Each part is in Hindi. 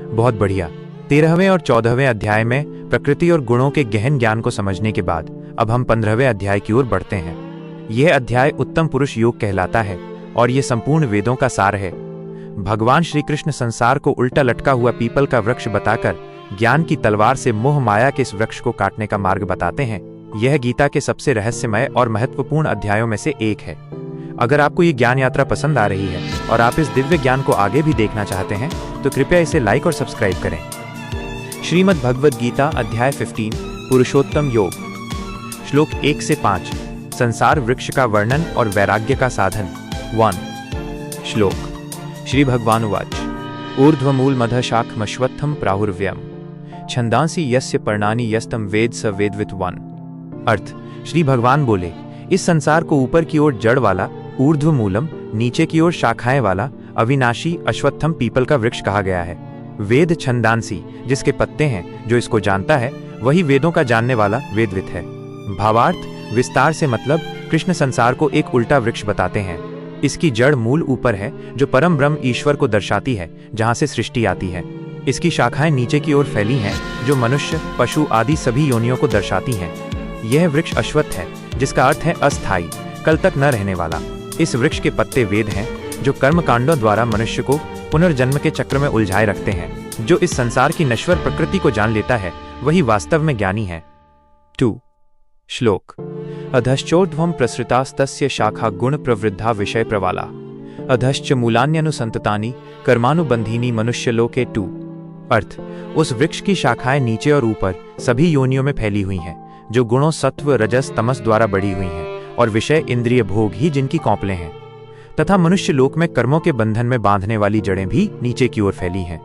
बहुत बढ़िया। 13वें और 14वें अध्याय में प्रकृति और गुणों के गहन ज्ञान को समझने के बाद अब हम 15वें अध्याय की ओर बढ़ते हैं। यह अध्याय उत्तम पुरुष योग कहलाता है और यह संपूर्ण वेदों का सार है। भगवान श्री कृष्ण संसार को उल्टा लटका हुआ पीपल का वृक्ष बताकर ज्ञान की तलवार से मोह माया के इस वृक्ष को काटने का मार्ग बताते हैं। यह गीता के सबसे रहस्यमय और महत्वपूर्ण अध्यायों में से एक है। अगर आपको ये ज्ञान यात्रा पसंद आ रही है और आप इस दिव्य ज्ञान को आगे भी देखना चाहते हैं तो कृपया इसे लाइक और सब्सक्राइब करें। श्रीमद् भगवद गीता अध्याय 15 पुरुषोत्तम योग। श्लोक 1 से 5 संसार वृक्ष का वर्णन और वैराग्य का साधन। 1 श्लोक। श्री भगवान उवाच ऊर्ध्वमूलमधः शाखमश्वत्थं प्राहुर्व्यम् छंदांसि यस्य पर्णानि यस्तम वेद स वेदवित् 1। अर्थ, श्री भगवान बोले, इस संसार को ऊपर की ओर जड़ वाला ऊर्ध्वमूलम, नीचे की ओर शाखाएं वाला अविनाशी अश्वत्थम पीपल का वृक्ष कहा गया है। वेद छंदांसी, जिसके पत्ते हैं, जो इसको जानता है वही वेदों का जानने वाला वेदवित है। भावार्थ, विस्तार से मतलब कृष्ण संसार को एक उल्टा वृक्ष बताते हैं। इसकी जड़ मूल ऊपर है जो परम ब्रह्म ईश्वर को दर्शाती है, जहां से सृष्टि आती है। इसकी शाखाएं नीचे की ओर फैली हैं जो मनुष्य, पशु आदि सभी योनियों को दर्शाती हैं। यह वृक्ष अश्वत्थ है, जिसका अर्थ है अस्थायी, कल तक न रहने वाला। इस वृक्ष के पत्ते वेद हैं जो कर्म कांडों द्वारा मनुष्य को पुनर्जन्म के चक्र में उलझाए रखते हैं। जो इस संसार की नश्वर प्रकृति को जान लेता है वही वास्तव में ज्ञानी है। 2 श्लोक। अधश्चोर्ध्वं प्रसृतास्तस्य शाखा गुण प्रवृद्धा विषय प्रवाला अधश्च मूलान्यनुसंततानि कर्मानुबंधीनि मनुष्यलोके 2। अर्थ, उस वृक्ष की शाखाएं नीचे और ऊपर सभी योनियों में फैली हुई हैं, जो गुणों सत्व रजस तमस द्वारा बढ़ी हुई हैं, और विषय इंद्रिय भोग ही जिनकी कौंपलें हैं, तथा मनुष्य लोक में कर्मों के बंधन में बांधने वाली जड़ें भी नीचे की ओर फैली हैं।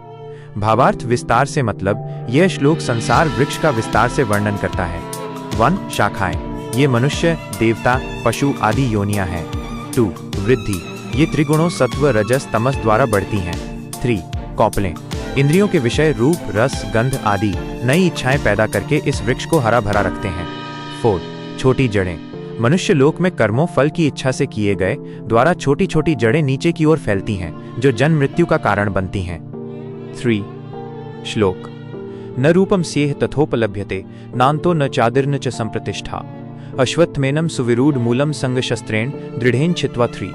भावार्थ, विस्तार से मतलब यह श्लोक संसार वृक्ष का विस्तार से वर्णन करता है। 1 शाखाएं, ये मनुष्य, देवता, पशु आदि योनियां हैं। 2 वृद्धि, ये त्रिगुणों सत्व रजस तमस द्वारा बढ़ती हैं। 3 कौंपलें, इंद्रियों के विषय रूप रस गंध आदि नई इच्छाएं पैदा करके इस वृक्ष को हरा भरा रखते हैं। 4 छोटी जड़ें, मनुष्य लोक में कर्मों फल की इच्छा से किए गए द्वारा छोटी छोटी जड़ें नीचे की ओर फैलती हैं, जो जन्म मृत्यु का कारण बनती हैं। 3 श्लोक। न रूपम स्येह तथोपलभ्यते नान्तो न चादिर्न च संप्रतिष्ठा अश्वत्थमेनं सुविरूढ़ मूलम संग शस्त्रेण दृढ़ेन छित्वा 3।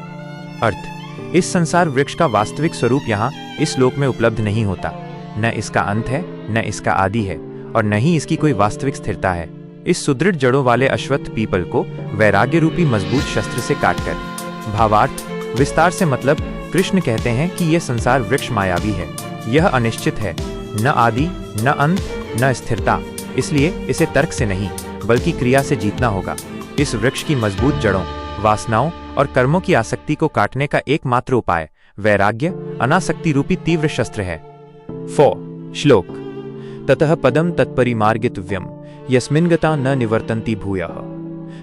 अर्थ, इस संसार वृक्ष का वास्तविक स्वरूप यहाँ इस लोक में उपलब्ध नहीं होता। न इसका अंत है, न इसका आदि है, और न ही इसकी कोई वास्तविक स्थिरता है। इस सुदृढ़ जड़ों वाले अश्वत्थ पीपल को वैराग्य रूपी मजबूत शस्त्र से काटकर। भावार्थ, विस्तार से मतलब कृष्ण कहते हैं कि यह संसार वृक्ष मायावी है। यह अनिश्चित है, न आदि न अंत न स्थिरता, इसलिए इसे तर्क से नहीं बल्कि क्रिया से जीतना होगा। इस वृक्ष की मजबूत जड़ों, वासनाओं और कर्मों की आसक्ति को काटने का एकमात्र उपाय वैराग्य अनासक्ति रूपी तीव्र शस्त्र है। 4 श्लोक। ततः पदम तत्परिमार्गितव्यम यस्मिन् गता न निवर्तन्ति भूयः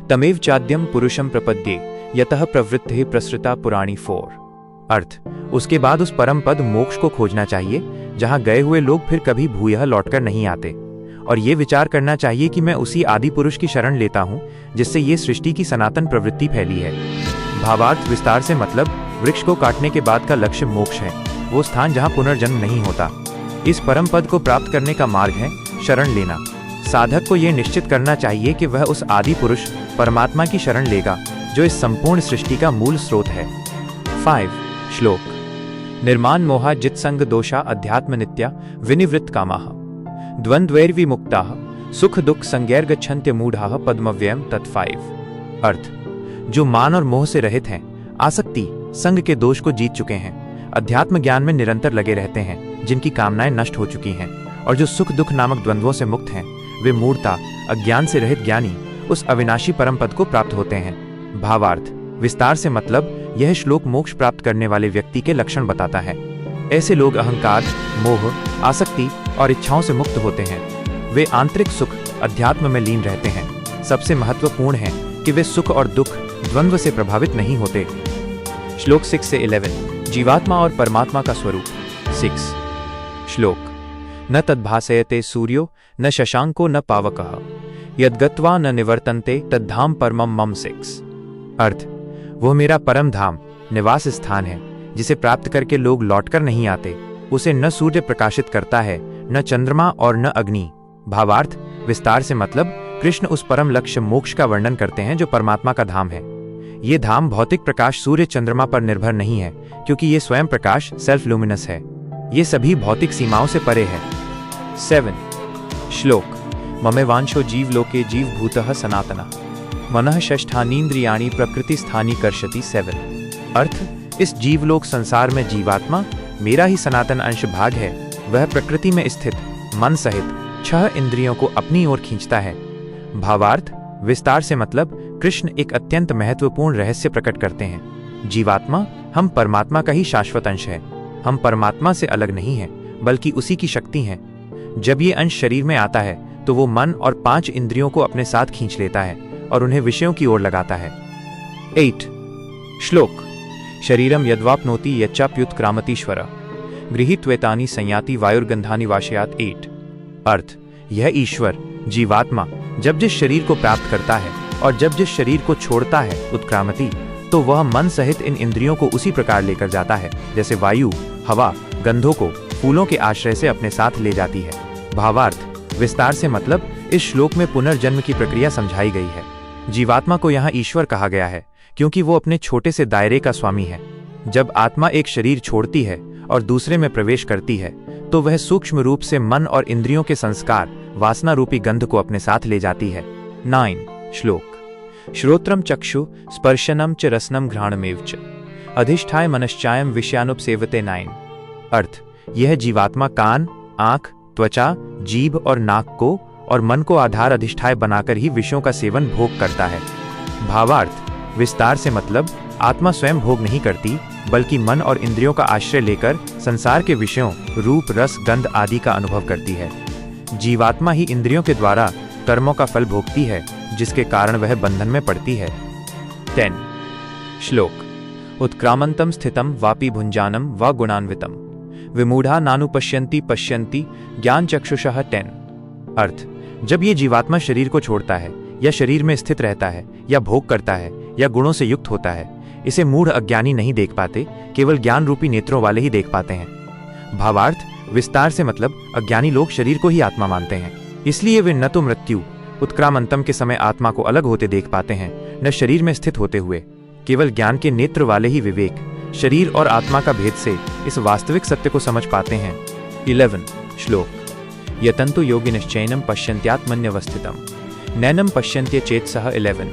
तमेव चाद्यम पुरुषम प्रपद्ये यतः प्रवृत्तिः प्रसृता पुराणी 4। अर्थ, उसके बाद उस परम पद मोक्ष को खोजना चाहिए जहां गए हुए लोग फिर कभी भूयः लौटकर नहीं आते, और ये विचार करना चाहिए कि मैं उसी आदि पुरुष की शरण लेता हूं जिससे ये सृष्टि की सनातन प्रवृत्ति फैली है। भावार्थ, विस्तार से मतलब वृक्ष को काटने के बाद का लक्ष्य मोक्ष है, वो स्थान जहां पुनर्जन्म नहीं होता। इस परम पद को प्राप्त करने का मार्ग है शरण लेना। साधक को यह निश्चित करना चाहिए कि वह उस आदि पुरुष परमात्मा की शरण लेगा जो इस संपूर्ण सृष्टि का मूल स्रोत है। 5 श्लोक। निर्माण मोहा जित्संग दोषा अध्यात्म नित्या विनिवृत्त कामाः द्वंद्वैर्विमुक्ताः सुख दुख संगैर्गच्छन्त्य मूढ़ाः पद्मव्ययम् तत् 5। अर्थ, जो मान और मोह से रहित हैं, आसक्ति संग के दोष को जीत चुके हैं, अध्यात्म ज्ञान में निरंतर लगे रहते हैं, जिनकी कामनाएं नष्ट हो चुकी हैं, और जो सुख दुख नामक द्वंद्वों से मुक्त हैं, वे मूढ़ता अज्ञान से रहित ज्ञानी उस अविनाशी परम पद को प्राप्त होते हैं। भावार्थ, विस्तार से मतलब यह श्लोक मोक्ष प्राप्त करने वाले व्यक्ति के लक्षण बताता है। ऐसे लोग अहंकार, मोह, आसक्ति और इच्छाओं से मुक्त होते हैं। वे आंतरिक सुख अध्यात्म में लीन रहते हैं। सबसे महत्वपूर्ण है कि वे सुख और दुख द्वंद्व से प्रभावित नहीं होते। श्लोक 6 से 11। जीवात्मा और परमात्मा का स्वरूप। 6 श्लोक। न तद्भासयते सूर्यो न शशांको न पावकः यद्गत्वा न निवर्तन्ते तद्धाम परमम मम। 6 अर्थ, वह मेरा परम धाम निवास स्थान है जिसे प्राप्त करके लोग लौटकर नहीं आते, उसे न सूर्य प्रकाशित करता है, न चंद्रमा और न अग्नि। भावार्थ, विस्तार से मतलब कृष्ण उस परम लक्ष्य मोक्ष का वर्णन करते हैं जो परमात्मा का धाम है। ये धाम भौतिक प्रकाश सूर्य चंद्रमा पर निर्भर नहीं है, क्योंकि ये स्वयं प्रकाश सेल्फ लुमिनस है। ये सभी भौतिक सीमाओं से परे है। 7 श्लोक। ममेवांशो जीवलोके जीवभूतः सनातनः मनः षष्ठानीन्द्रियाणि प्रकृतिस्थानी कर्षति। 7 अर्थ, इस जीवलोक संसार में जीवात्मा मेरा ही सनातन अंश भाग है। वह प्रकृति में स्थित मन सहित 6 इंद्रियों को अपनी ओर खींचता है। भावार्थ, विस्तार से मतलब कृष्ण एक अत्यंत महत्वपूर्ण रहस्य प्रकट करते हैं। जीवात्मा हम परमात्मा का ही शाश्वत अंश है। हम परमात्मा से अलग नहीं हैं, बल्कि उसी की शक्ति हैं। जब ये अंश शरीर में आता है तो वो मन और 5 इंद्रियों को अपने साथ खींच लेता है और उन्हें विषयों की ओर लगाता है। 8 श्लोक। शरीरम यद्वाप्नोति यच्चाप्युत्क्रामतीश्वर गृहीत्वेतानि संयाति वायुर्गंधानि वाशयात्। 8 अर्थ, यह ईश्वर जीवात्मा जब जिस शरीर को प्राप्त करता है और जब जिस शरीर को छोड़ता है उत्क्रामति, तो वह मन सहित इन इंद्रियों को उसी प्रकार लेकर जाता है जैसे वायु हवा गंधों को फूलों के आश्रय से अपने साथ ले जाती है। भावार्थ, विस्तार से मतलब इस श्लोक में पुनर्जन्म की प्रक्रिया समझाई गई है। जीवात्मा को यहाँ ईश्वर कहा गया है क्योंकि वो अपने छोटे से दायरे का स्वामी है। जब आत्मा एक शरीर छोड़ती है और दूसरे में प्रवेश करती है तो वह सूक्ष्म रूप से मन और इंद्रियों के संस्कार वासना रूपी गंध को अपने साथ ले जाती है। 9 श्लोक। श्रोत्रम चक्षु स्पर्शनम च रसनम घ्राणमेव च अधिष्ठाय मनश्चायम विषयानुपसेवते। 9 अर्थ, यह जीवात्मा कान आंख त्वचा जीभ और नाक को और मन को आधार अधिष्ठाय बनाकर ही विषयों का सेवन भोग करता है। भावार्थ, विस्तार से मतलब आत्मा स्वयं भोग नहीं करती, बल्कि मन और इंद्रियों का आश्रय लेकर संसार के विषयों रूप रस गंध आदि का अनुभव करती है। जीवात्मा ही इंद्रियों के द्वारा कर्मों का फल भोगती है, जिसके कारण वह बंधन में पड़ती है। 10 श्लोक। उत्क्रामंतम स्थितम वापि भुंजानम व गुणान्वितम विमूढ़ा नानुपश्यन्ति पश्यन्ति ज्ञान चक्षुषः। 10 अर्थ, जब ये जीवात्मा शरीर को छोड़ता है या शरीर में स्थित रहता है या भोग करता है या गुणों से युक्त होता है, इसे मूढ़ अज्ञानी नहीं देख पाते, केवल ज्ञान रूपी नेत्रों वाले ही देख पाते हैं। भावार्थ, विस्तार से मतलब अज्ञानी लोग शरीर को ही आत्मा मानते हैं, इसलिए वे न तो मृत्यु उत्क्रामंतम के समय आत्मा को अलग होते देख पाते हैं, न शरीर में स्थित होते हुए। केवल ज्ञान के नेत्र वाले ही विवेक शरीर और आत्मा का भेद से इस वास्तविक सत्य को समझ पाते हैं। 11 श्लोक। यतन्तु योगिनश्चैनं पश्यन्त्यात्मन्यवस्थितं नैनं पश्यन्त्य चेतसः। 11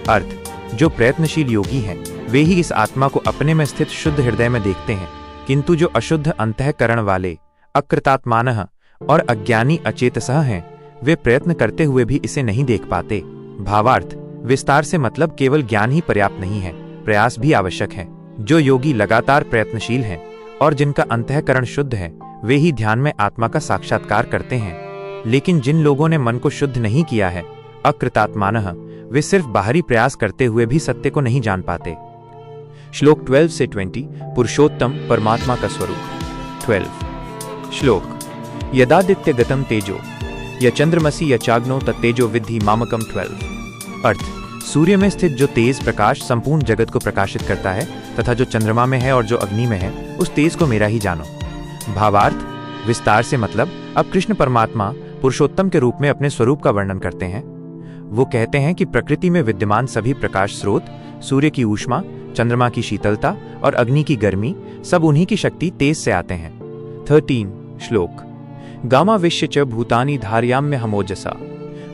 अर्थ, जो प्रयत्नशील योगी हैं वे ही इस आत्मा को अपने में स्थित शुद्ध हृदय में देखते हैं, किंतु जो अशुद्ध अंतःकरण वाले अकृतात्मानः और अज्ञानी अचेतसः हैं, वे प्रयत्न करते हुए भी इसे नहीं देख पाते। भावार्थ, विस्तार से मतलब केवल ज्ञान ही पर्याप्त नहीं है, प्रयास भी आवश्यक है। जो योगी लगातार प्रयत्नशील हैं और जिनका अंतःकरण शुद्ध है, वे ही ध्यान में आत्मा का साक्षात्कार करते हैं। लेकिन जिन लोगों ने मन को शुद्ध नहीं किया है, अकृतात्मानः, वे सिर्फ बाहरी प्रयास करते हुए भी सत्य को नहीं जान पाते। श्लोक 12 से 20। पुरुषोत्तम परमात्मा का स्वरूप। 12 श्लोक। यदादित्य गतम तेजो य चंद्रमसी य चाग्नो तत्तेजो विद्धि मामकम। 12 अर्थ, सूर्य में स्थित जो तेज प्रकाश संपूर्ण जगत को प्रकाशित करता है तथा जो चंद्रमा में है और जो अग्नि में है, उस तेज को मेरा ही जानो। भावार्थ, विस्तार से मतलब अब कृष्ण परमात्मा पुरुषोत्तम के रूप में अपने स्वरूप का वर्णन करते हैं। वो कहते हैं कि प्रकृति में विद्यमान सभी प्रकाश स्रोत, सूर्य की ऊष्मा, चंद्रमा की शीतलता और अग्नि की गर्मी, सब उन्हीं की शक्ति तेज से आते हैं। 13 श्लोक। गामाविश्य च भूतानि धारयाम्य हमोजसा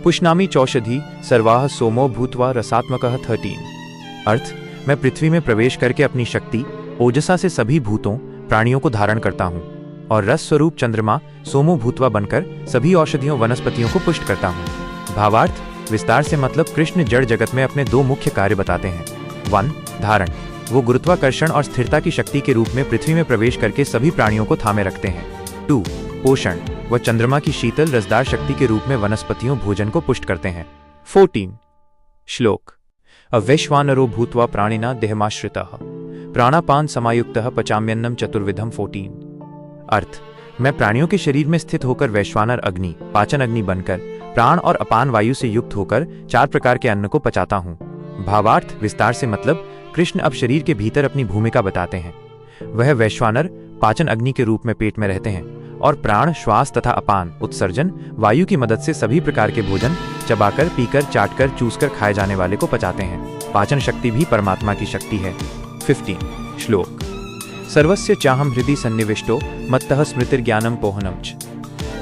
पुष्णामि चौषधि सर्वाः सोमो भूत्वा रसात्मकः। 13 अर्थ, मैं पृथ्वी में प्रवेश करके अपनी शक्ति ओजसा से सभी भूतों प्राणियों को धारण करता हूँ और रस स्वरूप चंद्रमा सोमो भूत्वा बनकर सभी औषधियों वनस्पतियों को पुष्ट करता हूँ। भावार्थ, विस्तार से मतलब कृष्ण जड़ जगत में अपने 2 मुख्य कार्य बताते हैं। 1 धारण, वो गुरुत्वाकर्षण और स्थिरता की शक्ति के रूप में पृथ्वी में प्रवेश करके सभी प्राणियों को थामे रखते हैं। 2 पोषण, वह चंद्रमा की शीतल रसदार शक्ति के रूप में वनस्पतियों भोजन को पुष्ट करते हैं। 14 श्लोक। अवैश्वानरो भूत्वा प्राणिना देहमाश्रितः प्राणापान समायुक्तः पचाम्यन्नम चतुर्विधम। 14 अर्थ, मैं प्राणियों के शरीर में स्थित होकर वैश्वानर अग्नि पाचन अग्नि बनकर प्राण और अपान वायु से युक्त होकर 4 प्रकार के अन्न को पचाता हूँ। भावार्थ, विस्तार से मतलब कृष्ण अब शरीर के भीतर अपनी भूमिका बताते हैं। वह वैश्वानर पाचन अग्नि के रूप में पेट में रहते हैं और प्राण, श्वास तथा अपान, उत्सर्जन वायु की मदद से सभी प्रकार के भोजन चबाकर, पीकर, चाटकर, चूसकर खाए जाने वाले को पचाते हैं। पाचन शक्ति भी परमात्मा की शक्ति है। 15 श्लोक। सर्वस्य चाहम हृदि सन्निविष्टो मत्तः स्मृतिर्ज्ञानम पोहनम च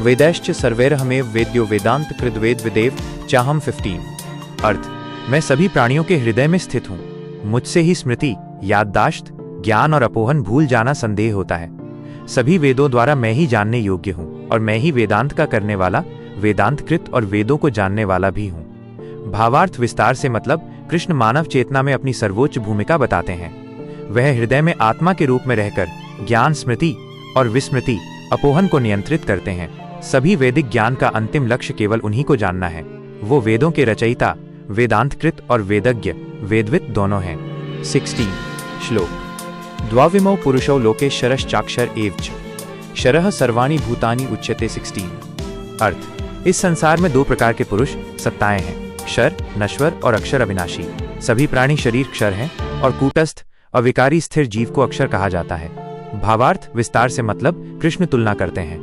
वेदैश्च सर्वैरहमेव वेद्यो वेदांत कृद्वेद विदेव चाहम। 15 अर्थ, मैं सभी प्राणियों के हृदय में स्थित हूँ। मुझसे ही स्मृति, याददाश्त, ज्ञान और अपोहन भूल जाना संदेह होता है। सभी वेदों द्वारा मैं ही जानने योग्य हूँ और मैं ही वेदांत का करने वाला, वेदांतकृत और वेदों को जानने वाला भी हूँ। भावार्थ विस्तार से मतलब कृष्ण मानव चेतना में अपनी सर्वोच्च भूमिका बताते हैं। वह हृदय में आत्मा के रूप में रहकर ज्ञान, स्मृति और विस्मृति, अपोहन को नियंत्रित करते हैं। सभी वैदिक ज्ञान का अंतिम लक्ष्य केवल उन्हीं को जानना है। वो वेदों के रचयिता, वेदांतकृत और वेदज्ञ, वेदविद दोनों हैं। 16 श्लोक। द्वाविमौ पुरुषौ लोके शरश्चाक्षर एव च शरः सर्वाणि भूतानि उच्यते। 16 अर्थ, इस संसार में दो प्रकार के पुरुष, सत्ताएं हैं, क्षर नश्वर और अक्षर अविनाशी। सभी प्राणी शरीर क्षर हैं और कूटस्थ अविकारी स्थिर जीव को अक्षर कहा जाता है। भावार्थ विस्तार से मतलब कृष्ण तुलना करते हैं।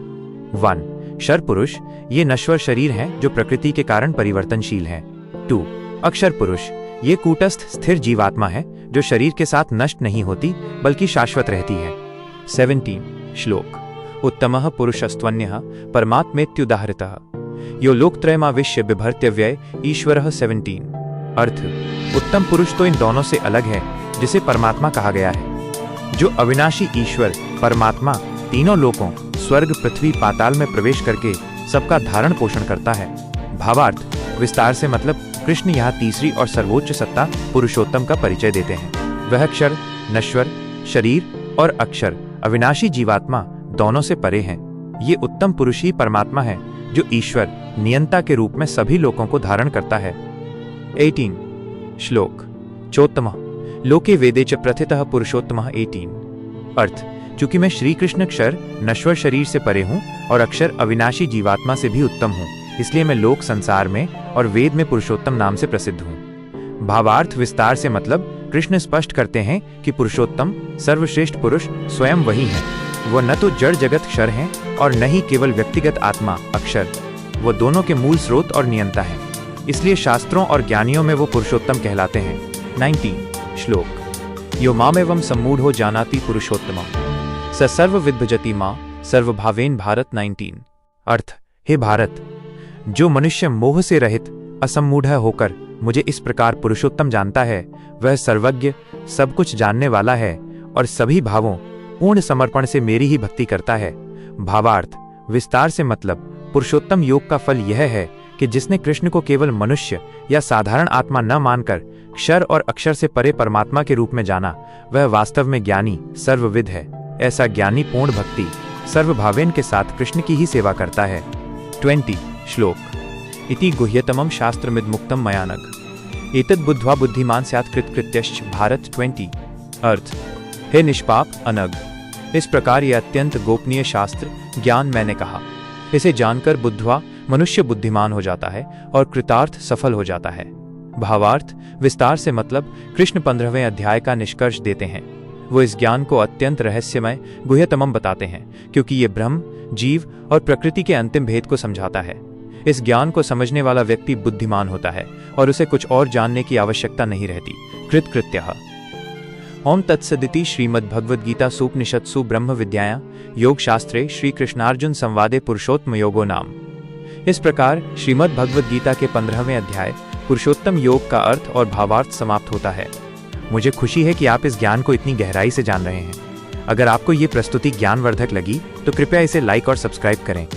1 क्षर पुरुष, ये नश्वर शरीर हैं जो प्रकृति के कारण परिवर्तनशील हैं। 2 अक्षर पुरुष, ये कूटस्थ स्थिर जीवात्मा है जो शरीर के साथ नष्ट नहीं होती बल्कि शाश्वत रहती है। 17 श्लोक। उत्तमः पुरुषस्त्वन्यः परमात्मेत्युदाहृतः यो लोकत्रयमाविश्य बिभर्त्यव्यय ईश्वरः। 17 अर्थ, उत्तम पुरुष तो इन दोनों से अलग है जिसे परमात्मा कहा गया है, जो अविनाशी ईश्वर परमात्मा तीनों लोकों स्वर्ग, पृथ्वी, पाताल में प्रवेश करके सबका धारण पोषण करता है। भावार्थ विस्तार से मतलब कृष्ण यहाँ तीसरी और सर्वोच्च सत्ता पुरुषोत्तम का परिचय देते हैं। वह क्षर, नश्वर शरीर और अक्षर अविनाशी जीवात्मा दोनों से परे हैं। ये उत्तम पुरुष ही परमात्मा है जो ईश्वर नियंता के रूप में सभी लोकों को धारण करता है। 18 श्लोक। चोत्तमः लोके वेदे च प्रथितः पुरुषोत्तमः। 18 अर्थ, चूंकि मैं श्री कृष्ण क्षर नश्वर शरीर से परे हूँ और अक्षर अविनाशी जीवात्मा से भी उत्तम हूँ, इसलिए मैं लोक, संसार में और वेद में पुरुषोत्तम नाम से प्रसिद्ध हूँ। भावार्थ विस्तार से मतलब कृष्ण स्पष्ट करते हैं कि पुरुषोत्तम सर्वश्रेष्ठ पुरुष स्वयं वही हैं। वो न तो जड़ जगत क्षर हैं और न ही केवल व्यक्तिगत आत्मा अक्षर। वो दोनों के मूल स्रोत और नियंता हैं, इसलिए शास्त्रों और ज्ञानियों में वो पुरुषोत्तम कहलाते हैं। 19 श्लोक। यो मामेवं सम्मूढ़ो जानाति पुरुषोत्तमः स सर्वविद् भजति मां सर्वभावेन। भारत। 19 अर्थ, हे भारत, जो मनुष्य मोह से रहित असम्मूढ़ होकर मुझे इस प्रकार पुरुषोत्तम जानता है, वह सर्वज्ञ, सब कुछ जानने वाला है और सभी भावों पूर्ण समर्पण से मेरी ही भक्ति करता है। भावार्थ विस्तार से मतलब पुरुषोत्तम योग का फल यह है कि जिसने कृष्ण को केवल मनुष्य या साधारण आत्मा न मानकर क्षर और अक्षर से परे परमात्मा के रूप में जाना, वह वास्तव में ज्ञानी, सर्वविद है। ऐसा ज्ञानी पूर्ण भक्ति सर्वभावेन के साथ कृष्ण की ही सेवा करता है। 20 श्लोक। इति गुह्यतमं शास्त्रमिद मुक्तम मया नघ एतद् बुद्ध्वा बुद्धिमान स्यात् कृतकृत्यश्च। भारत। 20 अर्थ, हे निष्पाप अनग, इस प्रकार यह अत्यंत गोपनीय शास्त्र ज्ञान मैंने कहा। इसे जानकर बुद्ध्वा मनुष्य बुद्धिमान हो जाता है और कृतार्थ सफल हो जाता है। भावार्थ विस्तार से मतलब कृष्ण 15वें अध्याय का निष्कर्ष देते हैं। वो इस ज्ञान को अत्यंत रहस्यमय गुह्यतमम बताते हैं क्योंकि ये ब्रह्म, जीव और प्रकृति के अंतिम भेद को समझाता है। इस ज्ञान को समझने वाला व्यक्ति बुद्धिमान होता है और उसे कुछ और जानने की आवश्यकता नहीं रहती। कृतकृत्यः। ओम तत्सदिति श्रीमद्भगवद्गीता सूपनिषत्सु ब्रह्म विद्यायां योग शास्त्रे श्री कृष्णार्जुन संवादे पुरुषोत्तम योगो नाम। इस प्रकार श्रीमद्भगवद्गीता के 15वें अध्याय पुरुषोत्तम योग का अर्थ और भावार्थ समाप्त होता है। मुझे खुशी है कि आप इस ज्ञान को इतनी गहराई से जान रहे हैं। अगर आपको ये प्रस्तुति ज्ञानवर्धक लगी तो कृपया इसे लाइक और सब्सक्राइब करें।